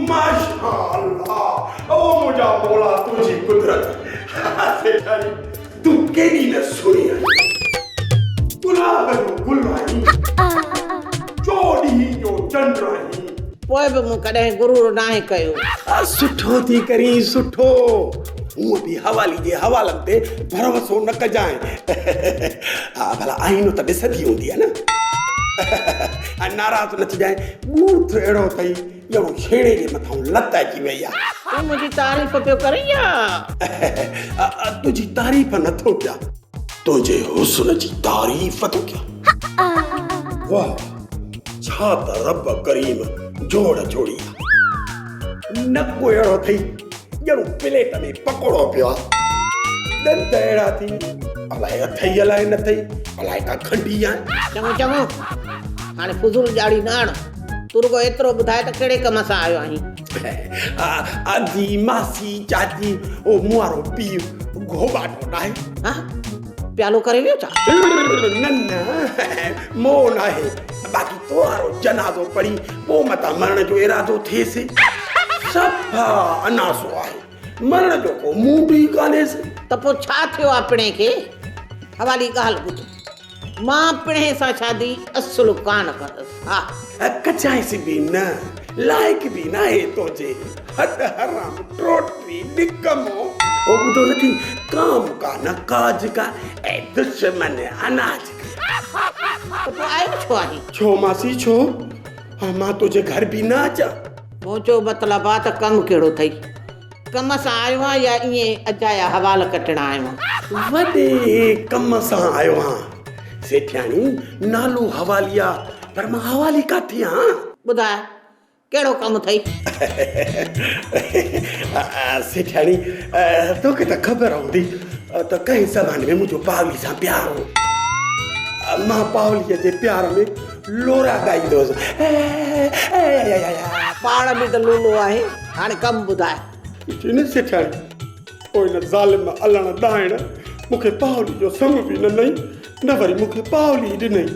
माशाअल्लाह ओ मुझा मौला तुझी कुदरत सेठानी तू केरी न सुनी गुलाब जो गुल आई चोड़ी जो चंड आई पोइ बि मूं कॾहिं गुरूर नाहे कयो। सुठो थी करी सुठो हूअं बि हवाली जे हवालनि ते भरोसो न कजांइ हा भला आईनो त ॾिसंदी हूंदी आहे न नाराज़ न थी जाए बूथ अहिड़ो अथई ॼणो छेड़े जे मथां लत अची वई आहे तूं मुंहिंजी तारीफ़ पियो करीं या तुंहिंजी तारीफ़ नथो कयां तुंहिंजे हुस्न जी तारीफ़ थो कयां वाह छा त रब करीम जोड़ जोड़ी आहे न को अहिड़ो अथई ॼणो प्लेट में पकोड़ो पियो आहे ॾंद अहिड़ा थी अलाए अथई अलाए न अथई अलाए का खंडी आहे चङो चङो हाणे फुज़ूल ॼाड़ी न आण तूं रुॻो एतिरो ॿुधाए त कहिड़े कम सां आयो आहीं। आदि मासी चाची ओ मुआरो पीउ घोबाटो नाहे हा प्यालो करे वियो छा? न न मोह नाहे बाक़ी तोहारो जनाज़ो पढ़ी पोइ मतां मरण जो इरादो थिएसि सफ़ा अनासो आहे मरण जो को मूड ई कान्हेसि त पोइ छा थियो आहे पिणे खे? हवाली ॻाल्हि ॿुध मां पिणे सां शादी असुल कान कंदसि हा कचाइसि बि न लाइक बि न आहे तुंहिंजे हद हराम टोटरी निकमो ओ ॿुधो नथी काम का न काज का ऐं दुश्मन अनाज का त पोइ आयो छो आहीं? छो मासी छो मां तुंहिंजे घर बि न अचां मुंहिंजो मतिलबु आहे त कमु कहिड़ो अथई कम सां आयो आहियां या ईअं अजाया हवाल कटण आयो आहियां? वॾे कम सां आयो आहियां सेठियाणी नालो हवाली आहे पर मां हवाली काथे आहियां ॿुधाए कहिड़ो कमु अथई? सेठियाणी तोखे त ख़बर हूंदी त कंहिं ज़माने में मुंहिंजो पावली सां प्यार हो मां पावलीअ जे प्यार में लोरा ॻाईंदो हुउसि पाण बि त लूलो आहे हाणे कमु ॿुधाए न सेठाणी पोइ हिन ज़ालिम अलण दाइण मूंखे पावली जो सम बि न ॾिनई न वरी मूंखे पावली ॾिनई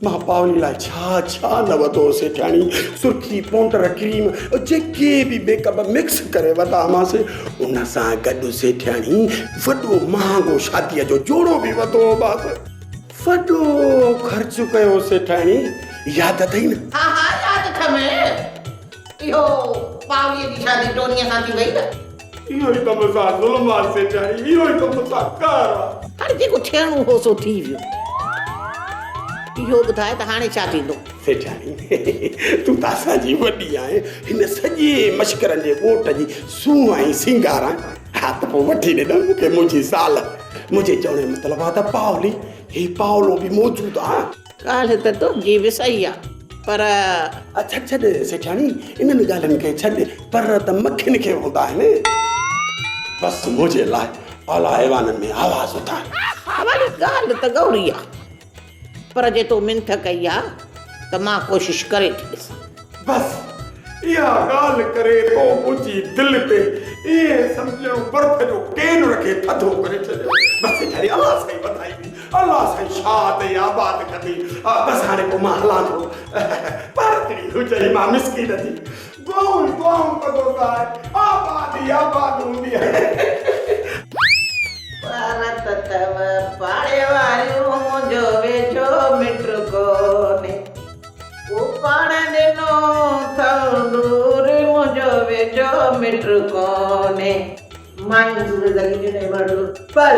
मां पावली लाइ छा छा न वरितो सेठाणी सुर्खी पाउडर क्रीम जेके बि मेकअप मिक्स करे वरितामांसि उन सां गॾु सेठाणी वॾो महांगो शादीअ जो जोड़ो बि वरितो मांसि वॾो ख़र्चु कयो सेठाणी यादि अथई न? हा हा यादि अथमे इहो पावलीअ जी शादी टोनीअ सां थी वई न इहो ई त मूंसां ज़ुल्म आहे सेठाणी इहो ई त मूंसां कार आहे हाणे जेको थियणो हो सो थी वियो इहो ॿुधाए त हाणे छा थींदो? सेठाणी तूं त असांजी वॾी आहीं हिन सॼे मश्करनि जे ॻोठ जी सूंहुं ऐं सिंगार आहे हा त पोइ वठी ॾिनमि मूंखे मुंहिंजी साल मुंहिंजे चवण जो मतिलबु आहे त पावली ही पावलो बि मौजूदु आहे ॻाल्हि त तुंहिंजी बि सही आहे पर छॾ सेठाणी इन्हनि ॻाल्हियुनि खे छॾ पर त मखियुनि खे हूंदा आहिनि बसि मुंहिंजे लाइ आला ऐवाननि में आवाज़ उथार हवाली ॻाल्हि त गौरी आहे पर जे तूं मिंथ कई आहे त मां कोशिशि करे थी ॾिसां बसि इहा ॻाल्हि करे तो मुंहिंजी दिलि ते इहे सम्झो बर्फ़ जो केन रखे थधो करे छॾियो बसि सेठाणी अलाह साईं वधाई अलाह साईं शाद ऐं आबाद कंदी बसि हाणे पोइ मां हलां थो पारतड़ी हुजई मां मिसकिन थी दुआऊं कंदो आहे आबादी आबाद हूंदी आहे भारत तव पाड़े वारियूं मुंहिंजो वेझो मिट कोन्हे वो पाण ॾिनो अथव दूर मुंहिंजो वेझो मिट कोन्हे मायूं ज़िंदगी ॾिने वठो पर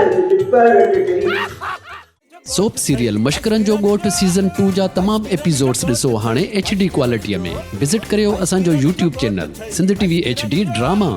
सोप सीरियल मश्करनि जो ॻोठ सीज़न 2 जा तमामु एपिसोड्स ॾिसो हाणे HD क्वालिटीअ में विज़िट करियो असांजो YouTube channel Sindh TV HD drama.